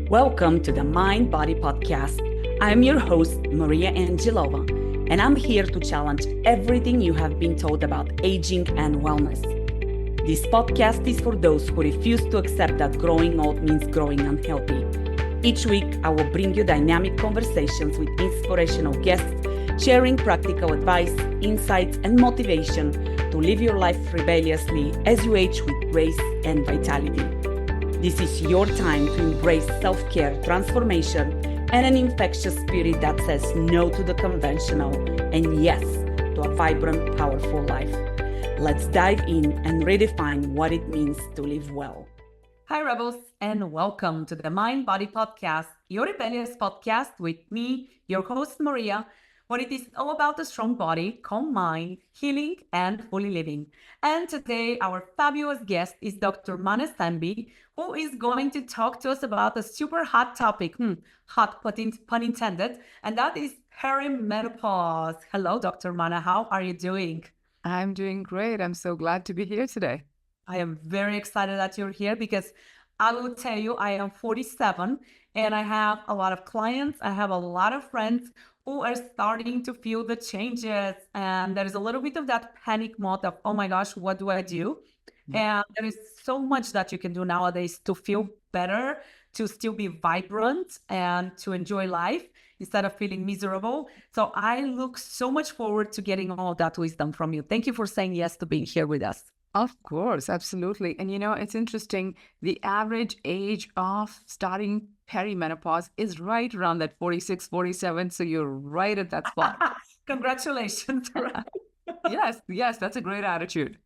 Welcome to the Mind Body Podcast. I'm your host, Maria Angelova, and I'm here to challenge everything you have been told about aging and wellness. This podcast is for those who refuse to accept that growing old means growing unhealthy. Each week, I will bring you dynamic conversations with inspirational guests, sharing practical advice, insights, and motivation to live your life rebelliously as you age with grace and vitality. This is your time to embrace self-care, transformation, and an infectious spirit that says no to the conventional and yes to a vibrant, powerful life. Let's dive in and redefine what it means to live well. Hi, Rebels, and welcome to the Mind Body Podcast, your rebellious podcast with me, your host, Maria, where it is all about a strong body, calm mind, healing, and fully living. And today, our fabulous guest is Dr. Manna Semby, who is going to talk to us about a super hot topic, hot pun intended, and that is perimenopause. Hello, Dr. Manna, how are you doing? I'm doing great. I'm so glad to be here today. I am very excited that you're here because I will tell you, I am 47 and I have a lot of clients. I have a lot of friends who are starting to feel the changes. And there is a little bit of that panic mode of, oh my gosh, what do I do? And there is so much that you can do nowadays to feel better, to still be vibrant and to enjoy life instead of feeling miserable. So I look so much forward to getting all that wisdom from you. Thank you for saying yes to being here with us. Of course, absolutely. And it's interesting. The average age of starting perimenopause is right around that 46, 47. So you're right at that spot. Congratulations. Yes, that's a great attitude.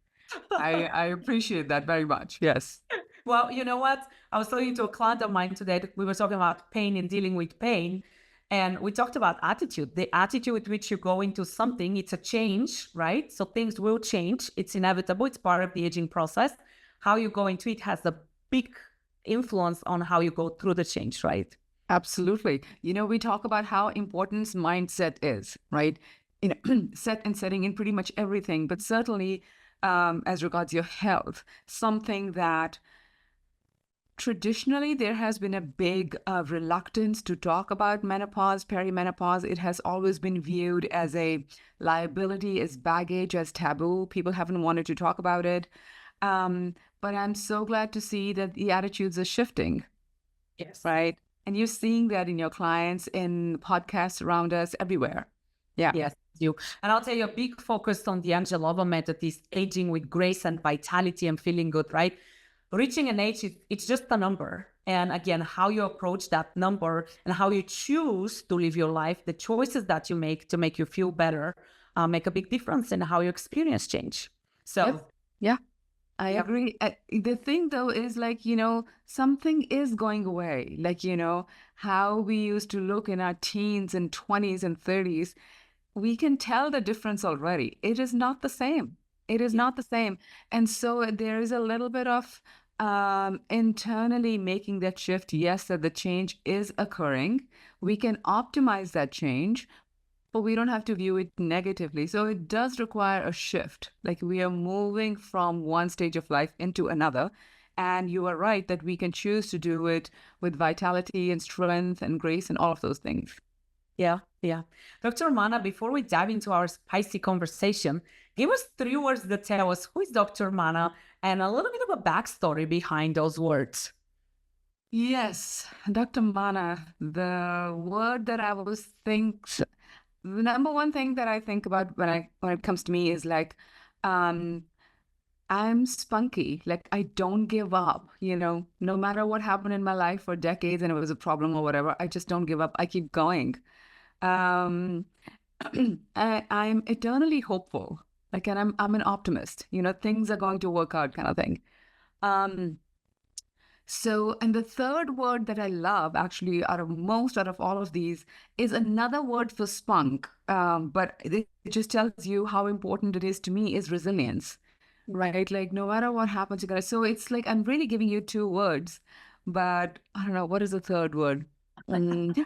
I appreciate that very much. Yes. Well, you know what? I was talking to a client of mine today. We were talking about pain and dealing with pain. And we talked about attitude, the attitude with which you go into something. It's a change, right? So things will change. It's inevitable. It's part of the aging process. How you go into it has a big influence on how you go through the change, right? Absolutely. We talk about how important mindset is, right? Set and setting in pretty much everything, but certainly as regards your health, something that traditionally, there has been a big reluctance to talk about menopause, perimenopause. It has always been viewed as a liability, as baggage, as taboo. People haven't wanted to talk about it. But I'm so glad to see that the attitudes are shifting. Yes. Right? And you're seeing that in your clients, in podcasts around us, everywhere. Yeah. Yes, you. And I'll tell you, a big focus on the Angelova Method is aging with grace and vitality and feeling good, right? Reaching an age, it's just a number. And again, how you approach that number and how you choose to live your life, the choices that you make to make you feel better, make a big difference in how you experience change. So, yep. Yeah, I agree. The thing, though, is something is going away. How we used to look in our teens and 20s and 30s, we can tell the difference already. It is not the same. It is not the same. And so there is a little bit of internally making that shift. Yes, that the change is occurring. We can optimize that change, but we don't have to view it negatively. So it does require a shift. We are moving from one stage of life into another. And you are right that we can choose to do it with vitality and strength and grace and all of those things. Yeah. Dr. Manna, before we dive into our spicy conversation, give us 3 words that tell us who is Dr. Manna and a little bit of a backstory behind those words. Yes, Dr. Manna, the word that I always think, the number one thing that I think about when it comes to me is I'm spunky. I don't give up, no matter what happened in my life for decades and it was a problem or whatever, I just don't give up. I keep going. I'm eternally hopeful, and I'm an optimist, things are going to work out kind of thing. So, and the third word that I love actually out of all of these is another word for spunk. But it just tells you how important it is to me is resilience, right? No matter what happens, you gotta, so it's I'm really giving you 2 words, but I don't know, what is the third word?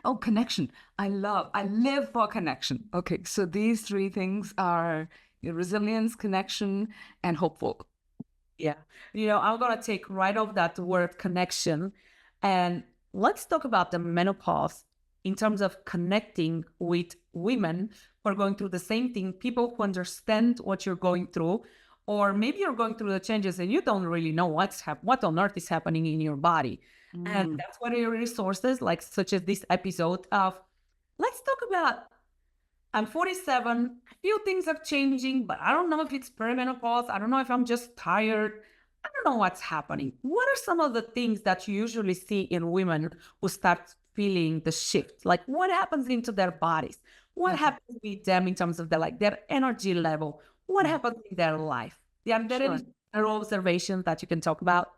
Oh, connection. I live for connection. Okay, so these 3 things are resilience, connection, and hopeful. Yeah. I'm going to take right off that word connection. And let's talk about the menopause in terms of connecting with women who are going through the same thing, people who understand what you're going through, or maybe you're going through the changes and you don't really know what on earth is happening in your body. And that's what your resources, like such as this episode of, let's talk about, I'm 47, a few things are changing, but I don't know if it's perimenopause. I don't know if I'm just tired. I don't know what's happening. What are some of the things that you usually see in women who start feeling the shift? Like what happens into their bodies? What happens with them in terms of their energy level? What happens in their life? Are there any observations that you can talk about?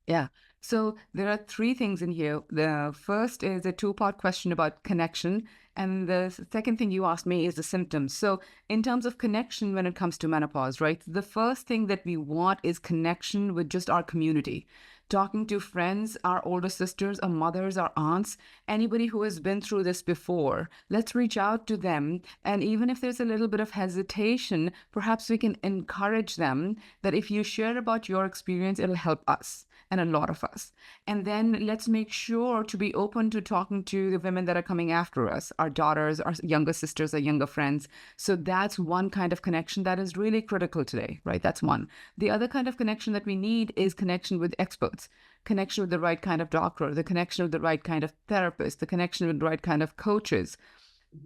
Yeah. So there are three things in here. The first is a two-part question about connection. And the second thing you asked me is the symptoms. So in terms of connection, when it comes to menopause, right, the first thing that we want is connection with just our community. Talking to friends, our older sisters, our mothers, our aunts, anybody who has been through this before, let's reach out to them. And even if there's a little bit of hesitation, perhaps we can encourage them that if you share about your experience, it'll help us and a lot of us. And then let's make sure to be open to talking to the women that are coming after us, our daughters, our younger sisters, our younger friends. So that's one kind of connection that is really critical today, right? That's one. The other kind of connection that we need is connection with experts, connection with the right kind of doctor, the connection with the right kind of therapist, the connection with the right kind of coaches.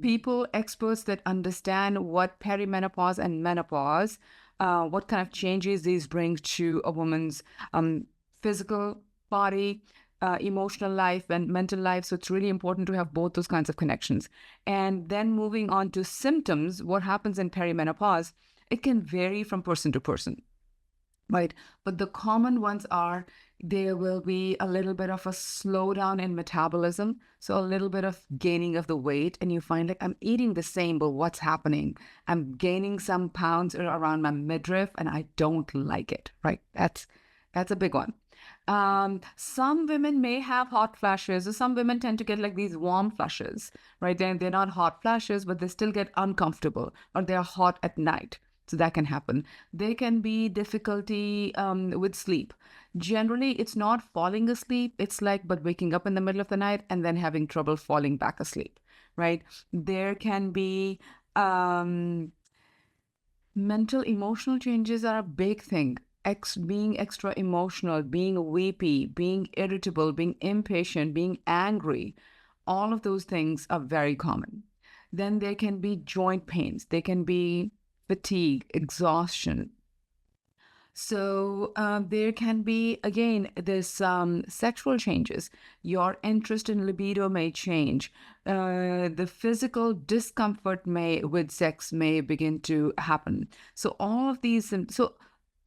People, experts that understand what perimenopause and menopause, what kind of changes these bring to a woman's physical body, emotional life, and mental life. So it's really important to have both those kinds of connections. And then moving on to symptoms, what happens in perimenopause, it can vary from person to person, right? But the common ones are there will be a little bit of a slowdown in metabolism. So a little bit of gaining of the weight. And you find like, I'm eating the same, but what's happening? I'm gaining some pounds around my midriff and I don't like it, right? That's a big one. Some women may have hot flashes, or some women tend to get like these warm flushes, right? They're not hot flashes, but they still get uncomfortable, or they're hot at night. So that can happen. There can be difficulty with sleep. Generally, it's not falling asleep. It's like, but waking up in the middle of the night and then having trouble falling back asleep, right? There can be mental, emotional changes are a big thing. Being extra emotional, being weepy, being irritable, being impatient, being angry, all of those things are very common. Then there can be joint pains. There can be fatigue, exhaustion. So there can be, again, this sexual changes. Your interest in libido may change. The physical discomfort with sex may begin to happen. So all of these,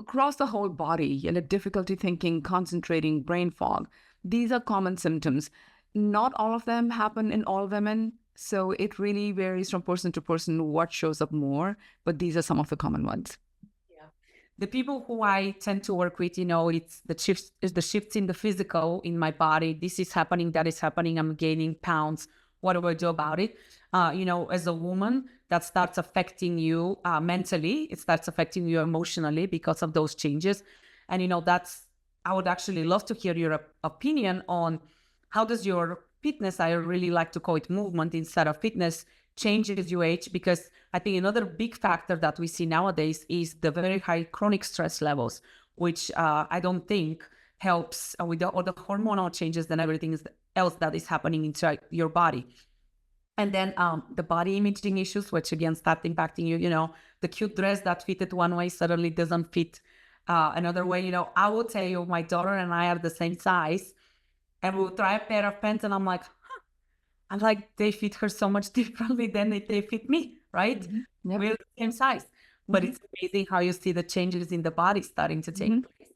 across the whole body, difficulty thinking, concentrating, brain fog, these are common symptoms. Not all of them happen in all women. So it really varies from person to person what shows up more, but these are some of the common ones. Yeah. The people who I tend to work with, it's the shifts in the physical in my body. This is happening, that is happening. I'm gaining pounds. What do I do about it? As a woman, that starts affecting you mentally. It starts affecting you emotionally because of those changes. And, I would actually love to hear your opinion on how does your fitness, I really like to call it movement instead of fitness, change as you age, because I think another big factor that we see nowadays is the very high chronic stress levels, which I don't think helps with all the hormonal changes and everything else that is happening inside your body. And then the body imaging issues, which again start impacting you, the cute dress that fitted one way suddenly doesn't fit another way. I will tell you, my daughter and I are the same size, and we'll try a pair of pants and I'm like, I'm like, they fit her so much differently than they fit me, right? Mm-hmm. Yep. We're the same size. But it's amazing how you see the changes in the body starting to take place.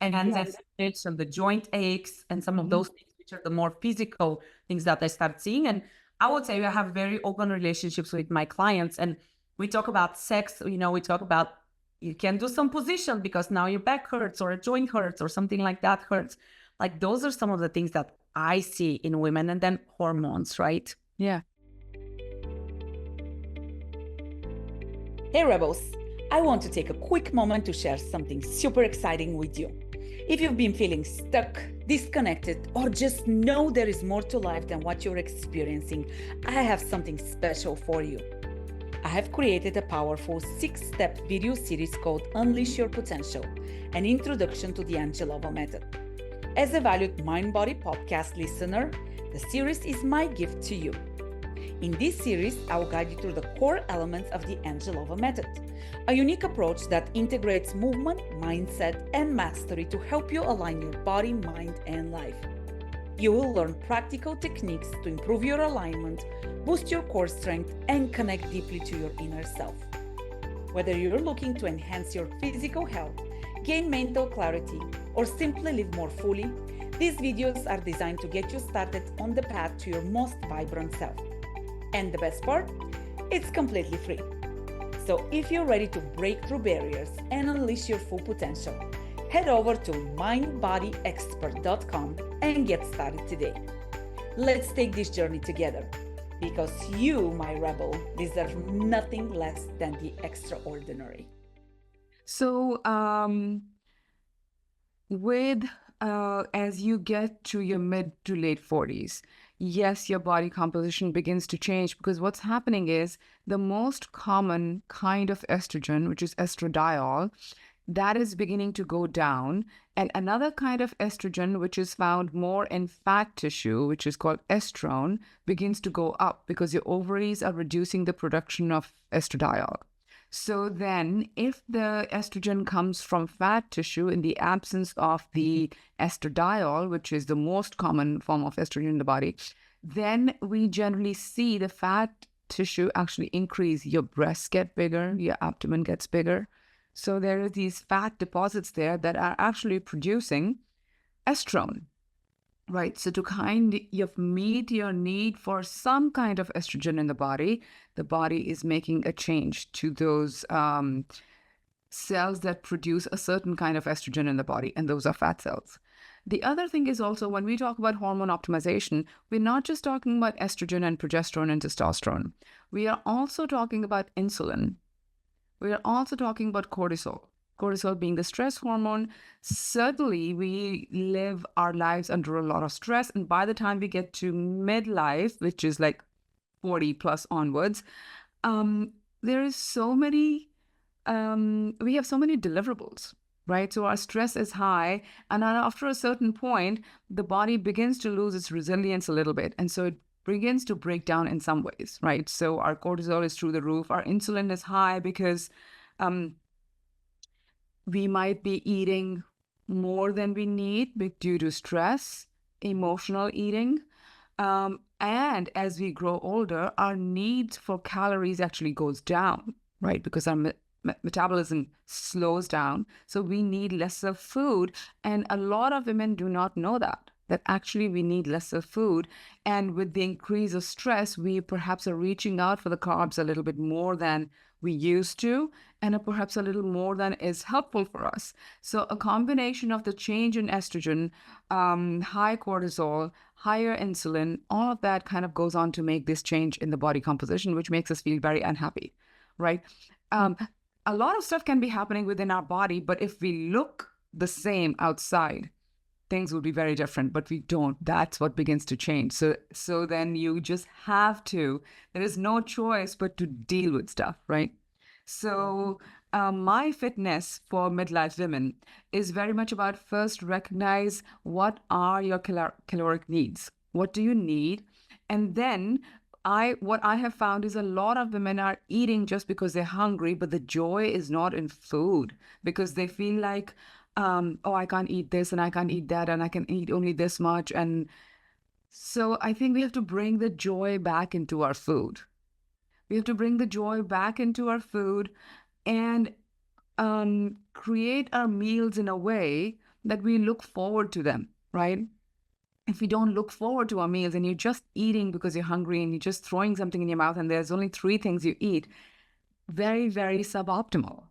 And then the joint aches and some of those things, which are the more physical things that I start seeing. And I would say I have very open relationships with my clients. And we talk about sex, we talk about you can do some position because now your back hurts or a joint hurts or something like that hurts. Like those are some of the things that I see in women. And then hormones, right? Yeah. Hey Rebels, I want to take a quick moment to share something super exciting with you. If you've been feeling stuck, disconnected, or just know there is more to life than what you're experiencing, I have something special for you. I have created a powerful 6-step video series called Unleash Your Potential, an introduction to the Angelova Method. As a valued mind-body podcast listener, the series is my gift to you. In this series, I will guide you through the core elements of the Angelova Method, a unique approach that integrates movement, mindset, and mastery to help you align your body, mind, and life. You will learn practical techniques to improve your alignment, boost your core strength, and connect deeply to your inner self. Whether you're looking to enhance your physical health, gain mental clarity, or simply live more fully, these videos are designed to get you started on the path to your most vibrant self. And the best part? It's completely free. So if you're ready to break through barriers and unleash your full potential, head over to mindbodyexpert.com and get started today. Let's take this journey together, because you, my rebel, deserve nothing less than the extraordinary. So, as you get to your mid to late 40s, yes, your body composition begins to change, because what's happening is the most common kind of estrogen, which is estradiol, that is beginning to go down. And another kind of estrogen, which is found more in fat tissue, which is called estrone, begins to go up because your ovaries are reducing the production of estradiol. So then if the estrogen comes from fat tissue in the absence of the estradiol, which is the most common form of estrogen in the body, then we generally see the fat tissue actually increase. Your breasts get bigger, your abdomen gets bigger. So there are these fat deposits there that are actually producing estrone. Right. So to kind of meet your need for some kind of estrogen in the body is making a change to those cells that produce a certain kind of estrogen in the body, and those are fat cells. The other thing is also, when we talk about hormone optimization, we're not just talking about estrogen and progesterone and testosterone. We are also talking about insulin. We are also talking about cortisol. Cortisol being the stress hormone. Certainly, we live our lives under a lot of stress. And by the time we get to midlife, which is like 40 plus onwards, there is so many, we have so many deliverables, right? So our stress is high. And after a certain point, the body begins to lose its resilience a little bit. And so it begins to break down in some ways, right? So our cortisol is through the roof. Our insulin is high because we might be eating more than we need due to stress, emotional eating. And as we grow older, our needs for calories actually goes down, right? Because our metabolism slows down. So we need lesser food. And a lot of women do not know that actually we need lesser food. And with the increase of stress, we perhaps are reaching out for the carbs a little bit more than we used to, and perhaps a little more than is helpful for us. So a combination of the change in estrogen, high cortisol, higher insulin, all of that kind of goes on to make this change in the body composition, which makes us feel very unhappy, right? A lot of stuff can be happening within our body, but if we look the same outside, things will be very different, but we don't. That's what begins to change. So then you just have to, there is no choice but to deal with stuff, right? So my fitness for midlife women is very much about first recognize what are your caloric needs. What do you need? And then what I have found is a lot of women are eating just because they're hungry, but the joy is not in food, because they feel like, oh, I can't eat this and I can't eat that and I can eat only this much. And so I think we have to bring the joy back into our food. We have to bring the joy back into our food and create our meals in a way that we look forward to them, right? If we don't look forward to our meals and you're just eating because you're hungry and you're just throwing something in your mouth and there's only 3 things you eat, very, very suboptimal.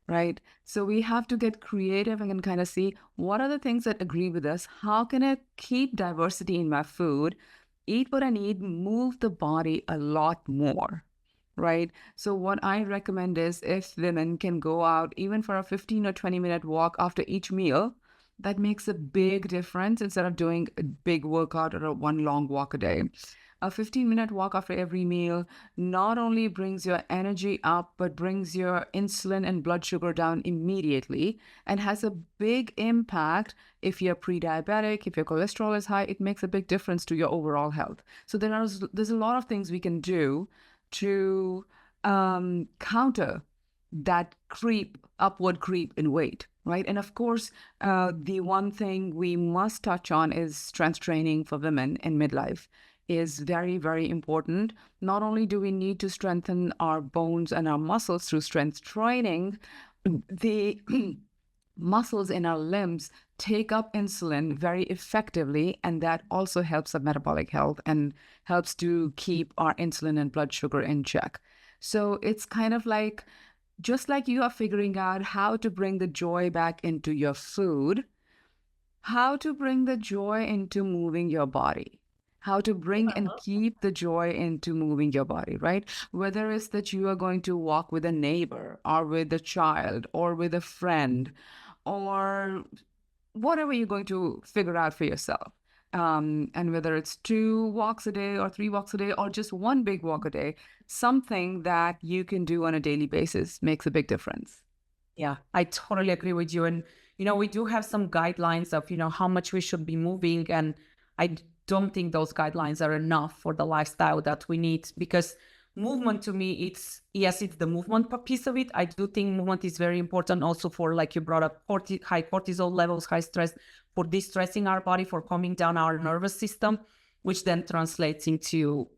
Right? So we have to get creative and kind of see what are the things that agree with us? How can I keep diversity in my food, eat what I need, move the body a lot more, right? So what I recommend is if women can go out even for a 15 or 20-minute walk after each meal, that makes a big difference instead of doing a big workout or one long walk a day. A 15-minute walk after every meal not only brings your energy up, but brings your insulin and blood sugar down immediately and has a big impact. If you're pre-diabetic, if your cholesterol is high, it makes a big difference to your overall health. So there's a lot of things we can do to counter that upward creep in weight, right? And of course, the one thing we must touch on is strength training for women in midlife is very, very important. Not only do we need to strengthen our bones and our muscles through strength training, the muscles in our limbs take up insulin very effectively, and that also helps our metabolic health and helps to keep our insulin and blood sugar in check. So it's kind of like, just like you are figuring out how to bring the joy back into your food, how to bring the joy into moving your body, how to bring and keep the joy into moving your body, right? Whether it's that you are going to walk with a neighbor or with a child or with a friend or whatever you're going to figure out for yourself. And whether it's 2 walks a day or 3 walks a day or just one big walk a day, something that you can do on a daily basis makes a big difference. Yeah, I totally agree with you. And, we do have some guidelines of, how much we should be moving. And I don't think those guidelines are enough for the lifestyle that we need, because movement to me, it's the movement piece of it. I do think movement is very important also for, like you brought up, high cortisol levels, high stress, for distressing our body, for calming down our nervous system, which then translates into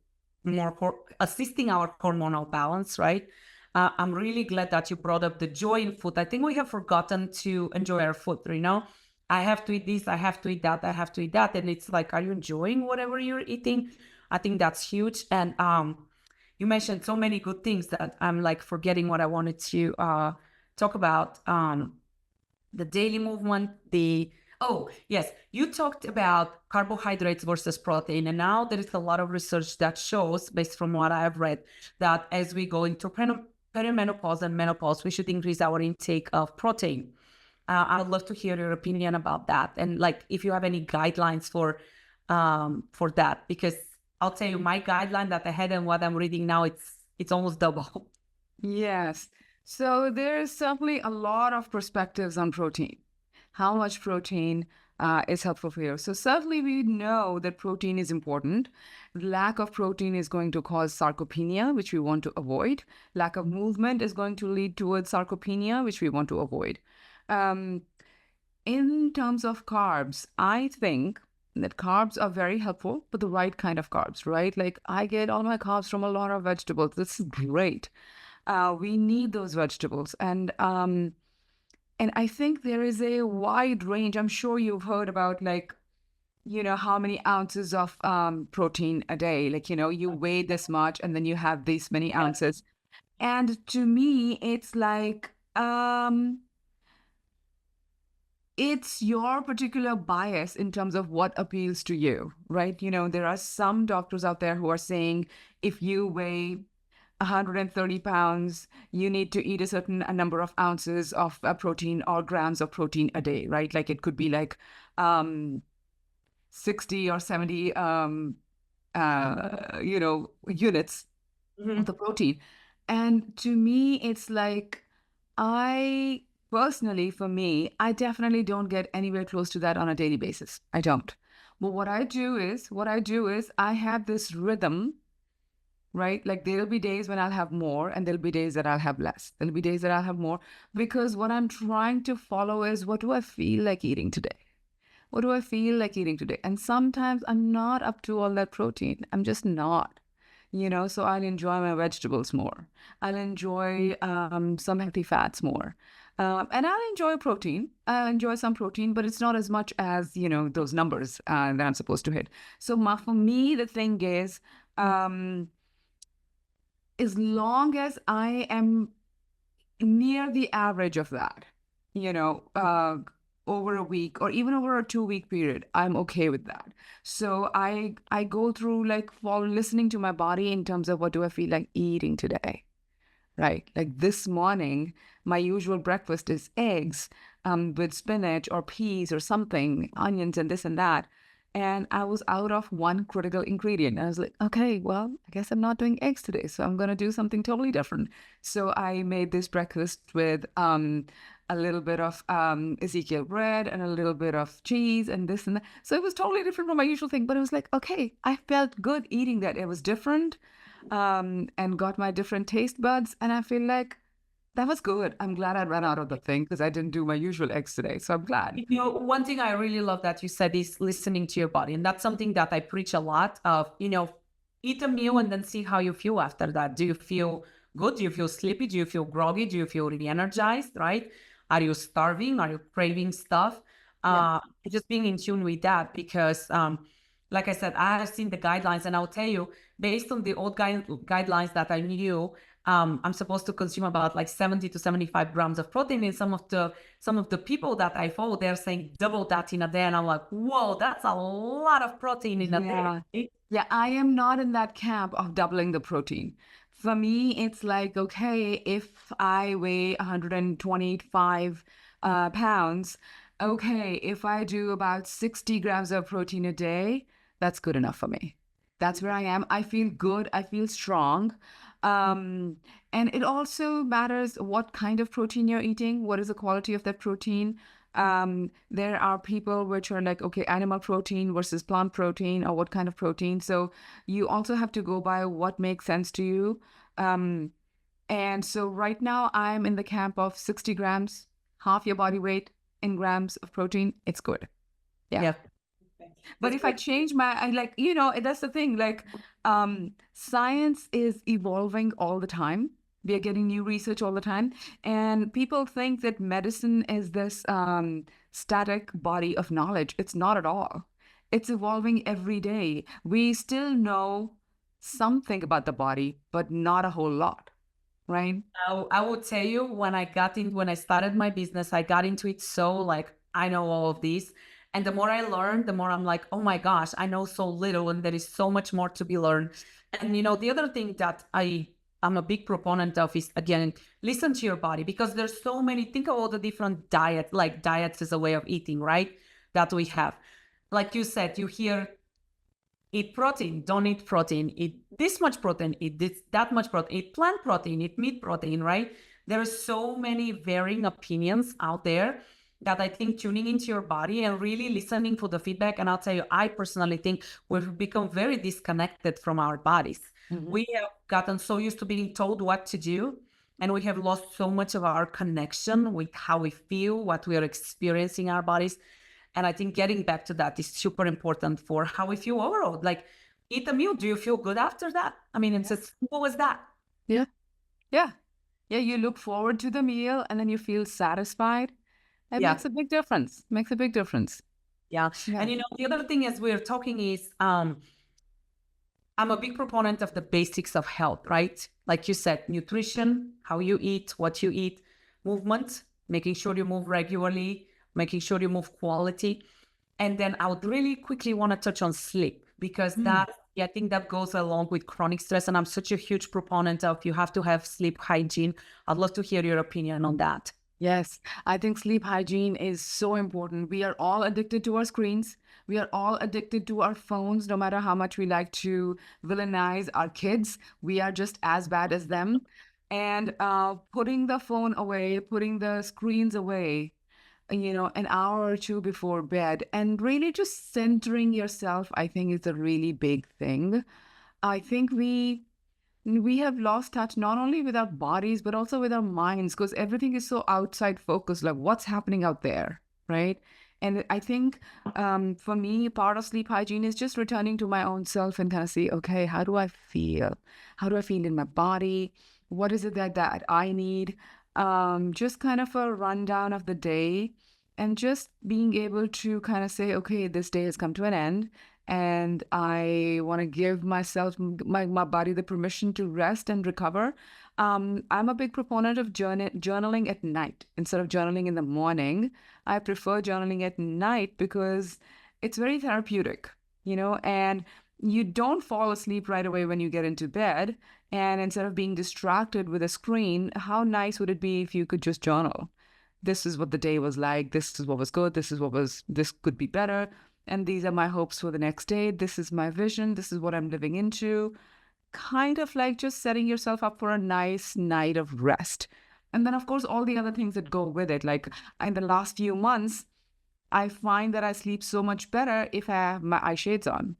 more assisting our hormonal balance, right? I'm really glad that you brought up the joy in food. I think we have forgotten to enjoy our food, I have to eat this, I have to eat that, I have to eat that. And it's like, are you enjoying whatever you're eating? I think that's huge. And you mentioned so many good things that I'm like forgetting what I wanted to talk about. The daily movement, oh, yes, you talked about carbohydrates versus protein. And now there is a lot of research that shows, based from what I've read, that as we go into perimenopause and menopause, we should increase our intake of protein. I would love to hear your opinion about that, and like if you have any guidelines for that, because I'll tell you my guideline that I had and what I'm reading now, it's almost double. Yes. So there's certainly a lot of perspectives on protein. How much protein is helpful for you? So certainly we know that protein is important. Lack of protein is going to cause sarcopenia, which we want to avoid. Lack of movement is going to lead towards sarcopenia, which we want to avoid. In terms of carbs, I think that carbs are very helpful, but the right kind of carbs, right? Like I get all my carbs from a lot of vegetables. This is great. We need those vegetables. And I think there is a wide range. I'm sure you've heard about how many ounces of protein a day. You weigh this much and then you have these many ounces. And to me, it's like, it's your particular bias in terms of what appeals to you, right? There are some doctors out there who are saying if you weigh 130 pounds, you need to eat a certain number of ounces of protein or grams of protein a day, right? Like it could be like 60 or 70, units of the protein. And to me, it's like, personally, for me, I definitely don't get anywhere close to that on a daily basis. I don't. But what I do is I have this rhythm, right? Like there'll be days when I'll have more and there'll be days that I'll have less. There'll be days that I'll have more, because what I'm trying to follow is, what do I feel like eating today? What do I feel like eating today? And sometimes I'm not up to all that protein. I'm just not. So I'll enjoy my vegetables more. I'll enjoy some healthy fats more. And I'll enjoy protein. I'll enjoy some protein, but it's not as much as, those numbers that I'm supposed to hit. So for me, the thing is, as long as I am near the average of that, over a week or even over a 2-week period, I'm okay with that. So I go through listening to my body in terms of, what do I feel like eating today? right? Like this morning, my usual breakfast is eggs with spinach or peas or something, onions and this and that. And I was out of one critical ingredient. I was like, okay, well, I guess I'm not doing eggs today. So I'm going to do something totally different. So I made this breakfast with a little bit of Ezekiel bread and a little bit of cheese and this and that. So it was totally different from my usual thing. But it was like, okay, I felt good eating that. It was different and got my different taste buds. And I feel like that was good. I'm glad I ran out of the thing because I didn't do my usual eggs today. So I'm glad. One thing I really love that you said is listening to your body. And that's something that I preach a lot of, eat a meal and then see how you feel after that. Do you feel good? Do you feel sleepy? Do you feel groggy? Do you feel re-energized, right? Are you starving? Are you craving stuff? Just being in tune with that because, like I said, I have seen the guidelines and I'll tell you, based on the old guidelines that I knew, I'm supposed to consume about like 70 to 75 grams of protein. And some of the people that I follow, they're saying double that in a day. And I'm like, whoa, that's a lot of protein in a day. Yeah, I am not in that camp of doubling the protein. For me, it's like, okay, if I weigh 125 pounds, okay, if I do about 60 grams of protein a day, that's good enough for me. That's where I am. I feel good. I feel strong. And it also matters what kind of protein you're eating. What is the quality of that protein? There are people which are like, okay, animal protein versus plant protein, or what kind of protein. So you also have to go by what makes sense to you. And so right now I'm in the camp of 60 grams, half your body weight in grams of protein. It's good. Yeah. But if I change that's the thing, like science is evolving all the time. We are getting new research all the time. And people think that medicine is this static body of knowledge. It's not at all. It's evolving every day. We still know something about the body, but not a whole lot, right? I will tell you, when I started my business, I got into it so like, I know all of these. And the more I learn, the more I'm like, oh my gosh, I know so little and there is so much more to be learned. And, the other thing that I'm a big proponent of is, again, listen to your body, because there's so many, think of all the different diets as a way of eating, right? That we have. Like you said, you hear, eat protein, don't eat protein, eat this much protein, eat that much protein, eat plant protein, eat meat protein, right? There are so many varying opinions out there that I think tuning into your body and really listening for the feedback. And I'll tell you, I personally think we've become very disconnected from our bodies. Mm-hmm. We have gotten so used to being told what to do, and we have lost so much of our connection with how we feel, what we are experiencing in our bodies. And I think getting back to that is super important for how we feel overall. Like, eat a meal. Do you feel good after that? I mean, it's as simple as that. Yeah. You look forward to the meal and then you feel satisfied. It makes a big difference. Yeah. And the other thing as we're talking is, I'm a big proponent of the basics of health, right? Like you said, nutrition, how you eat, what you eat, movement, making sure you move regularly, making sure you move quality. And then I would really quickly want to touch on sleep, because I think that goes along with chronic stress. And I'm such a huge proponent of, you have to have sleep hygiene. I'd love to hear your opinion on that. Yes, I think sleep hygiene is so important. We are all addicted to our screens. We are all addicted to our phones, no matter how much we like to villainize our kids. We are just as bad as them. And putting the phone away, putting the screens away, an hour or two before bed, and really just centering yourself, I think is a really big thing. I think we have lost touch not only with our bodies, but also with our minds, because everything is so outside focused, like what's happening out there, right? And I think for me, part of sleep hygiene is just returning to my own self and kind of see, okay, how do I feel? How do I feel in my body? What is it that I need? Just kind of a rundown of the day, and just being able to kind of say, okay, this day has come to an end, and I want to give myself, my body, the permission to rest and recover. I'm a big proponent of journaling at night instead of journaling in the morning. I prefer journaling at night because it's very therapeutic, and you don't fall asleep right away when you get into bed. And instead of being distracted with a screen, how nice would it be if you could just journal? This is what the day was like. This is what was good. This could be better. And these are my hopes for the next day. This is my vision. This is what I'm living into. Kind of like just setting yourself up for a nice night of rest. And then, of course, all the other things that go with it. Like in the last few months, I find that I sleep so much better if I have my eye shades on.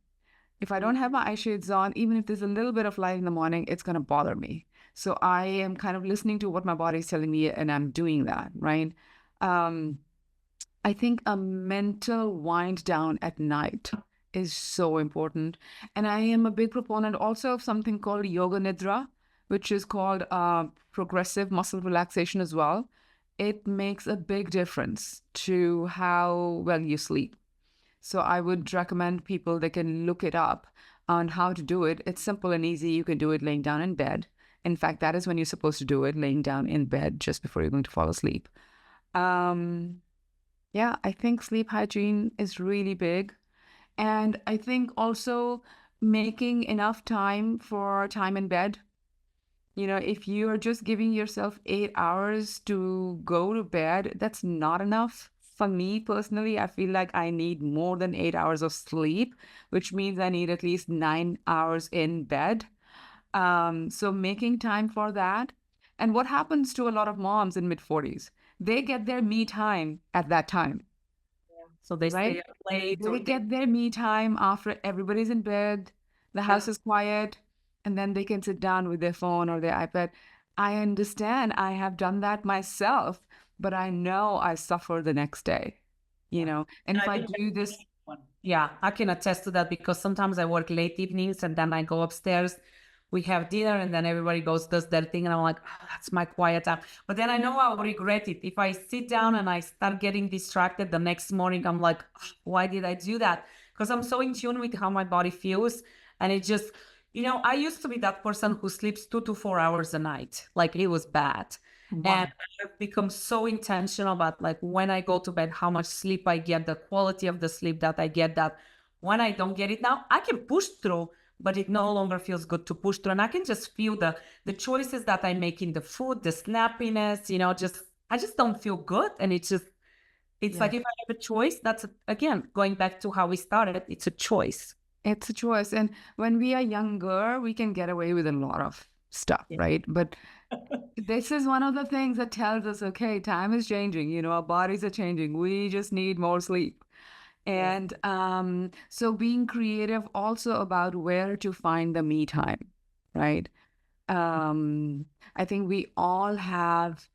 If I don't have my eye shades on, even if there's a little bit of light in the morning, it's going to bother me. So I am kind of listening to what my body is telling me, and I'm doing that, right? Um, I think a mental wind down at night is so important. And I am a big proponent also of something called yoga nidra, which is called progressive muscle relaxation as well. It makes a big difference to how well you sleep. So I would recommend people they can look it up on how to do it. It's simple and easy. You can do it laying down in bed. In fact, that is when you're supposed to do it, laying down in bed just before you're going to fall asleep. Yeah, I think sleep hygiene is really big. And I think also making enough time for time in bed. You know, if you're just giving yourself 8 hours to go to bed, that's not enough. For me personally, I feel like I need more than 8 hours of sleep, which means I need at least 9 hours in bed. So making time for that. And what happens to a lot of moms in mid-40s? They get their me time at that time. So they Right? stay up late They get their me time after everybody's in bed, the house is quiet, and then they can sit down with their phone or their iPad. I understand. I have done that myself, but I know I suffer the next day, you know. And if I do this, yeah, I can attest to that because sometimes I work late evenings and then I go upstairs, we have dinner, and then everybody goes, does their thing. And I'm like, oh, that's my quiet time. But then I know I'll regret it. If I sit down and I start getting distracted the next morning, I'm like, oh, why did I do that? Because I'm so in tune with how my body feels. And it just, I used to be that person who sleeps 2 to 4 hours a night. Like it was bad. wow. And I've become so intentional about like when I go to bed, how much sleep I get, the quality of the sleep that I get, that when I don't get it now, I can push through, but it no longer feels good to push through. And I can just feel the choices that I make in the food, the snappiness, I just don't feel good. And it's like if I have a choice, again, going back to how we started, it's a choice. It's a choice. And when we are younger, we can get away with a lot of stuff, right? But this is one of the things that tells us, okay, time is changing, our bodies are changing. We just need more sleep. And so being creative also about where to find the me time, right? I think we all have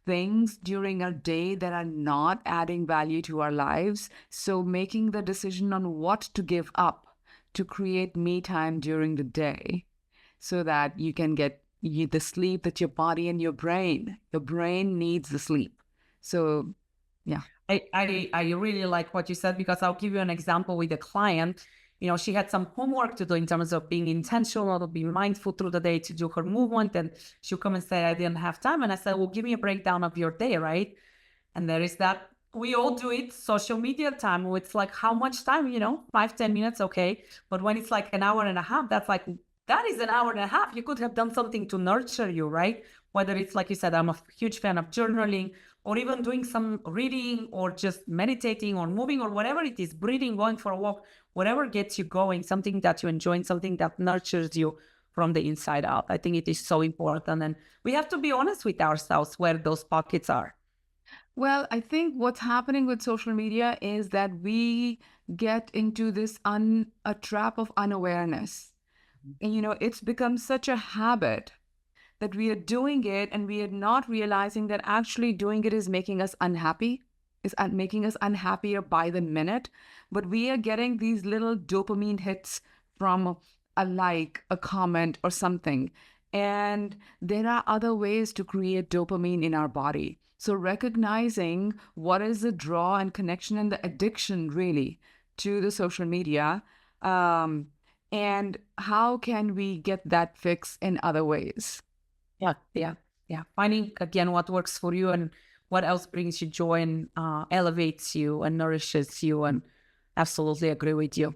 things during our day that are not adding value to our lives. So making the decision on what to give up to create me time during the day so that you can get the sleep that your body and your brain needs the sleep. So, yeah. I really like what you said, because I'll give you an example with a client. She had some homework to do in terms of being intentional, to be mindful through the day, to do her movement. And she'll come and say, I didn't have time. And I said, well, give me a breakdown of your day, right? And there is that. We all do it, social media time. It's like, how much time, 5-10 minutes, okay. But when it's like an hour and a half, that is an hour and a half. You could have done something to nurture you, right? Whether it's like you said, I'm a huge fan of journaling, or even doing some reading, or just meditating, or moving, or whatever it is, breathing, going for a walk, whatever gets you going, something that you enjoy, and something that nurtures you from the inside out. I think it is so important. And we have to be honest with ourselves where those pockets are. Well, I think what's happening with social media is that we get into this a trap of unawareness. And, it's become such a habit that we are doing it and we are not realizing that actually doing it is making us unhappy, is making us unhappier by the minute. But we are getting these little dopamine hits from a like, a comment, or something. And there are other ways to create dopamine in our body. So recognizing what is the draw and connection and the addiction really to the social media, and how can we get that fix in other ways? Yeah. Finding again what works for you and what else brings you joy and elevates you and nourishes you. And absolutely agree with you.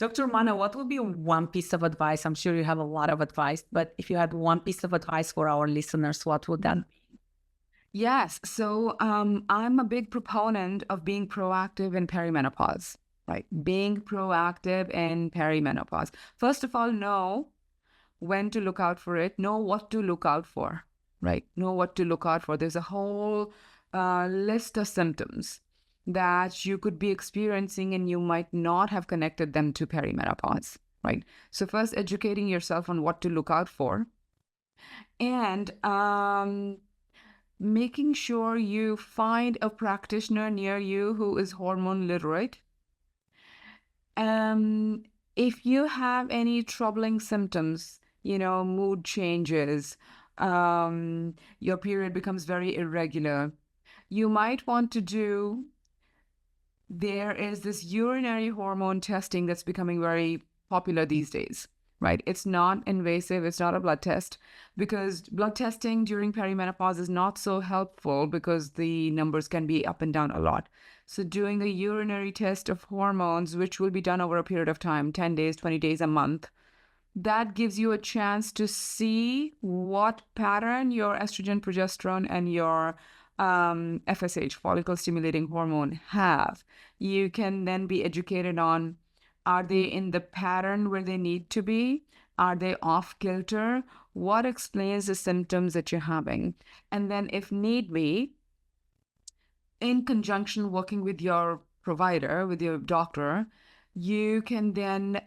Dr. Manna, what would be one piece of advice? I'm sure you have a lot of advice, but if you had one piece of advice for our listeners, what would that be? Yes. So I'm a big proponent of being proactive in perimenopause, right? Being proactive in perimenopause. First of all, know when to look out for it, know what to look out for, right? Know what to look out for. There's a whole list of symptoms that you could be experiencing and you might not have connected them to perimenopause, right? So first, educating yourself on what to look out for, and making sure you find a practitioner near you who is hormone literate. If you have any troubling symptoms, mood changes, your period becomes very irregular, you might want to do, there is this urinary hormone testing that's becoming very popular these days, right? It's not invasive. It's not a blood test, because blood testing during perimenopause is not so helpful because the numbers can be up and down a lot. So doing a urinary test of hormones, which will be done over a period of time, 10 days, 20 days, a month, that gives you a chance to see what pattern your estrogen, progesterone, and your FSH, follicle stimulating hormone, have. You can then be educated on, are they in the pattern where they need to be? Are they off kilter? What explains the symptoms that you're having? And then if need be, in conjunction working with your provider, with your doctor, you can then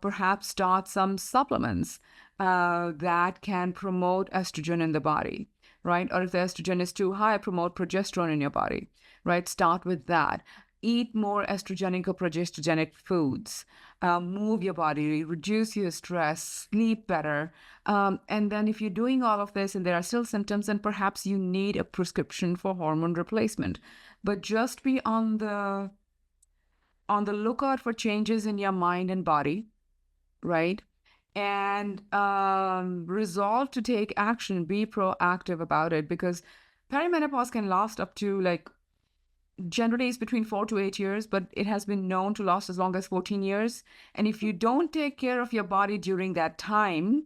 perhaps start some supplements that can promote estrogen in the body, right? Or if the estrogen is too high, promote progesterone in your body, right? Start with that. Eat more estrogenic or progestogenic foods. Move your body, reduce your stress, sleep better. And then if you're doing all of this and there are still symptoms, then perhaps you need a prescription for hormone replacement. But just be on the lookout for changes in your mind and body, right? And resolve to take action, be proactive about it, because perimenopause can last up to, generally it's between 4 to 8 years, but it has been known to last as long as 14 years. And if you don't take care of your body during that time,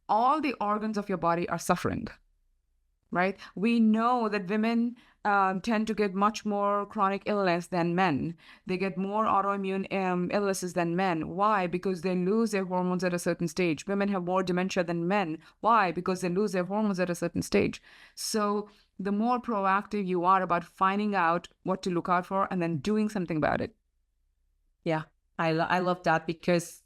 all the organs of your body are suffering, right? We know that women tend to get much more chronic illness than men. They get more autoimmune illnesses than men. Why? Because they lose their hormones at a certain stage. Women have more dementia than men. Why? Because they lose their hormones at a certain stage. So the more proactive you are about finding out what to look out for and then doing something about it. Yeah, I love that, because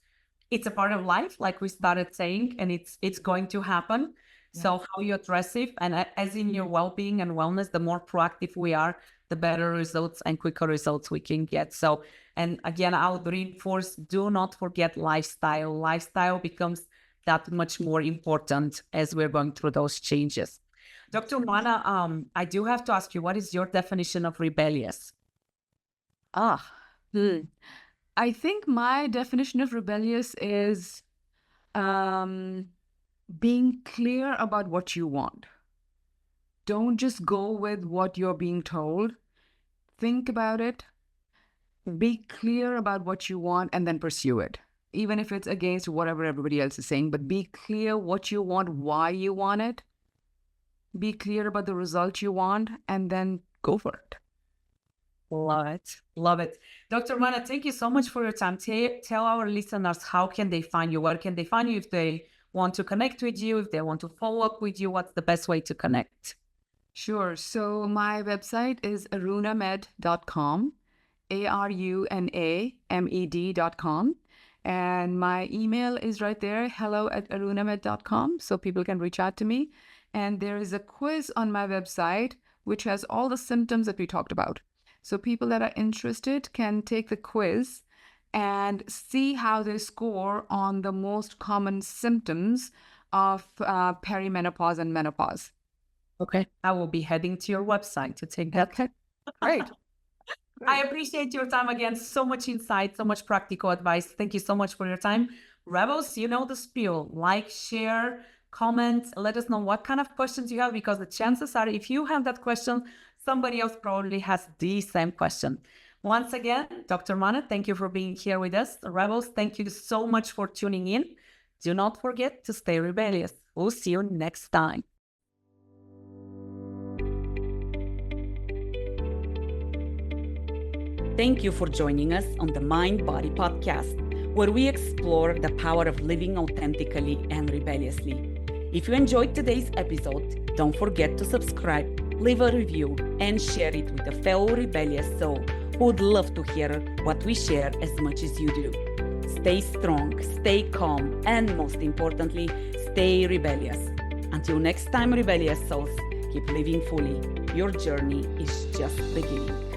it's a part of life, like we started saying, and it's going to happen. Yeah. So how you address it, and as in your well-being and wellness, the more proactive we are, the better results and quicker results we can get. So, and again, I would reinforce, do not forget lifestyle. Lifestyle becomes that much more important as we're going through those changes. Dr. Manna, I do have to ask you, what is your definition of rebellious? I think my definition of rebellious is being clear about what you want. Don't just go with what you're being told. Think about it. Be clear about what you want and then pursue it, even if it's against whatever everybody else is saying. But be clear what you want, why you want it. Be clear about the result you want, and then go for it. Love it. Love it. Dr. Manna, thank you so much for your time. Tell our listeners, how can they find you? Where can they find you if they want to connect with you, if they want to follow up with you? What's the best way to connect? Sure. So my website is arunamed.com, arunamed.com. And my email is right there, hello@arunamed.com, so people can reach out to me. And there is a quiz on my website, which has all the symptoms that we talked about. So people that are interested can take the quiz and see how they score on the most common symptoms of perimenopause and menopause. Okay. I will be heading to your website to take that. Okay. Great. I appreciate your time again. So much insight, so much practical advice. Thank you so much for your time. Rebels, you know the spiel. Like, share, comment, let us know what kind of questions you have, because the chances are if you have that question, somebody else probably has the same question. Once again, Dr. Manna, thank you for being here with us. Rebels, thank you so much for tuning in. Do not forget to stay rebellious. We'll see you next time. Thank you for joining us on the Mind Body Podcast, where we explore the power of living authentically and rebelliously. If you enjoyed today's episode, don't forget to subscribe, leave a review, and share it with a fellow rebellious soul who would love to hear what we share as much as you do. Stay strong, stay calm, and most importantly, stay rebellious. Until next time, rebellious souls, keep living fully. Your journey is just beginning.